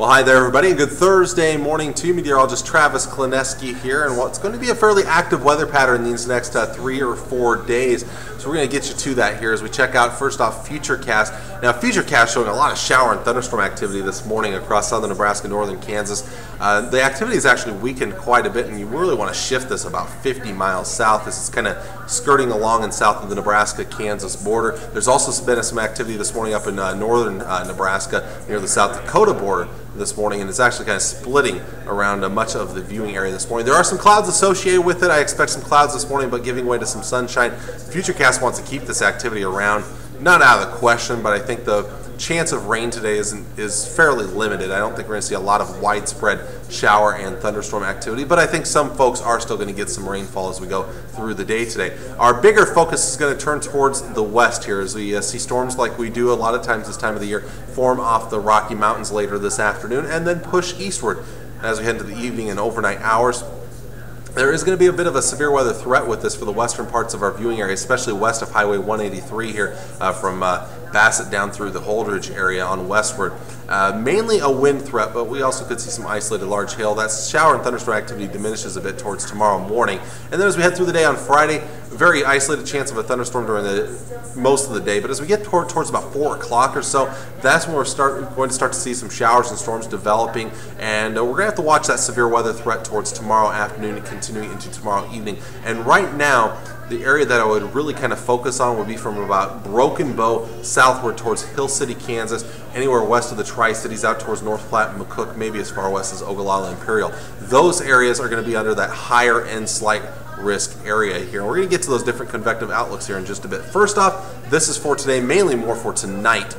Well, hi there, everybody. Good Thursday morning to you. Meteorologist Travis Klineski here, and what's going to be a fairly active weather pattern these next 3 or 4 days. So we're going to get you to that here as we check out, first off, Futurecast. Now, Futurecast showing a lot of shower and thunderstorm activity this morning across southern Nebraska, northern Kansas. The activity has actually weakened quite a bit, and you really want to shift this about 50 miles south. This is kind of skirting along and south of the Nebraska-Kansas border. There's also been some activity this morning up in northern Nebraska near the South Dakota border this morning, and it's actually kind of splitting around much of the viewing area this morning. There are some clouds associated with it. I expect some clouds this morning, but giving way to some sunshine. Futurecast wants to keep this activity around. Not out of the question, but I think the chance of rain today is fairly limited. I don't think we're going to see a lot of widespread shower and thunderstorm activity, but I think some folks are still going to get some rainfall as we go through the day today. Our bigger focus is going to turn towards the west here as we see storms like we do a lot of times this time of the year form off the Rocky Mountains later this afternoon and then push eastward as we head into the evening and overnight hours. There is going to be a bit of a severe weather threat with this for the western parts of our viewing area, especially west of Highway 183 here from Bassett down through the Holdridge area on westward. Mainly a wind threat, but we also could see some isolated large hail. That shower and thunderstorm activity diminishes a bit towards tomorrow morning. And then as we head through the day on Friday, very isolated chance of a thunderstorm during most of the day. But as we get towards about 4 o'clock or so, that's when we're going to start to see some showers and storms developing. And we're going to have to watch that severe weather threat towards tomorrow afternoon and continuing into tomorrow evening. And right now, the area that I would really kind of focus on would be from about Broken Bow southward towards Hill City, Kansas, anywhere west of the Tri-Cities out towards North Platte and McCook, maybe as far west as Ogallala Imperial. Those areas are going to be under that higher end slight risk area here. We're going to get to those different convective outlooks here in just a bit. First off, this is for today, mainly more for tonight,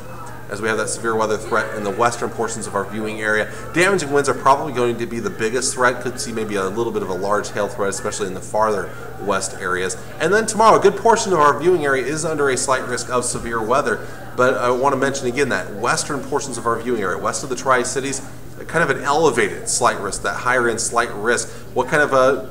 as we have that severe weather threat in the western portions of our viewing area. Damaging winds are probably going to be the biggest threat. Could see maybe a little bit of a large hail threat, especially in the farther west areas. And then tomorrow, a good portion of our viewing area is under a slight risk of severe weather. But I want to mention again that western portions of our viewing area, west of the Tri-Cities, kind of an elevated slight risk, that higher end slight risk. What kind of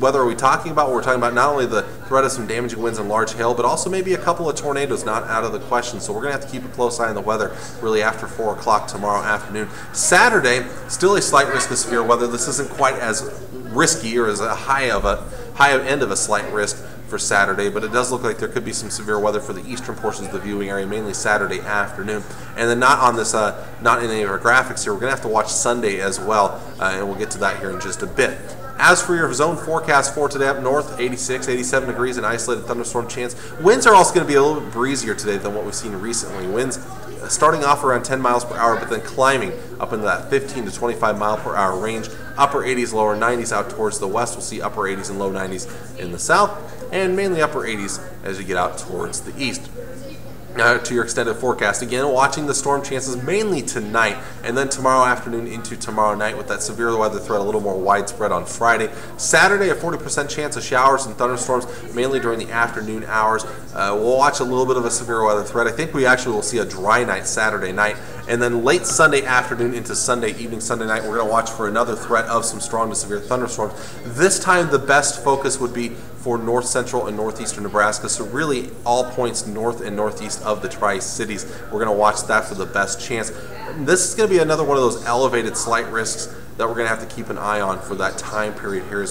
weather are we talking about? We're talking about not only the threat of some damaging winds and large hail, but also maybe a couple of tornadoes not out of the question. So we're going to have to keep a close eye on the weather really after 4 o'clock tomorrow afternoon. Saturday, still a slight risk of severe weather. This isn't quite as risky or as a high end of a slight risk for Saturday, but it does look like there could be some severe weather for the eastern portions of the viewing area, mainly Saturday afternoon. And then not in any of our graphics here, we're going to have to watch Sunday as well, and we'll get to that here in just a bit. As for your zone forecast for today up north, 86, 87 degrees, an isolated thunderstorm chance. Winds are also going to be a little bit breezier today than what we've seen recently. Winds starting off around 10 miles per hour, but then climbing up into that 15 to 25 mile per hour range. Upper 80s, lower 90s out towards the west. We'll see upper 80s and low 90s in the south, and mainly upper 80s as you get out towards the east. To your extended forecast. Again, watching the storm chances mainly tonight and then tomorrow afternoon into tomorrow night with that severe weather threat a little more widespread on Friday. Saturday, a 40% chance of showers and thunderstorms mainly during the afternoon hours. We'll watch a little bit of a severe weather threat. I think we actually will see a dry night Saturday night. And then late Sunday afternoon into Sunday evening, Sunday night, we're going to watch for another threat of some strong to severe thunderstorms. This time the best focus would be for north central and northeastern Nebraska, so really all points north and northeast of the Tri-Cities. We're going to watch that for the best chance. This is going to be another one of those elevated slight risks that we're going to have to keep an eye on for that time period here.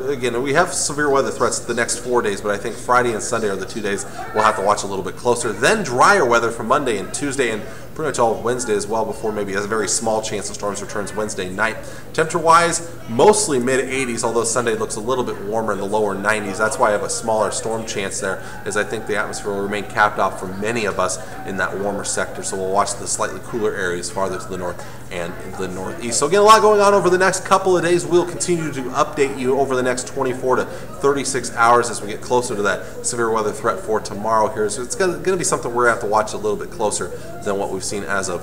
Again, we have severe weather threats the next 4 days, but I think Friday and Sunday are the 2 days we'll have to watch a little bit closer. Then drier weather for Monday and Tuesday and pretty much all of Wednesday as well, before maybe a very small chance of storms returns Wednesday night. Temperature-wise, mostly mid-80s, although Sunday looks a little bit warmer in the lower 90s. That's why I have a smaller storm chance there, as I think the atmosphere will remain capped off for many of us in that warmer sector. So we'll watch the slightly cooler areas farther to the north and the northeast. So again, a lot going on over the next couple of days. We'll continue to update you over the next 24 to 36 hours as we get closer to that severe weather threat for tomorrow here. So it's going to be something we're going to have to watch a little bit closer than what we've seen as of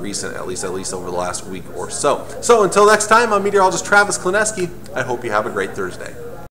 recent, at least over the last week or so. So until next time, I'm meteorologist Travis Klineski. I hope you have a great Thursday.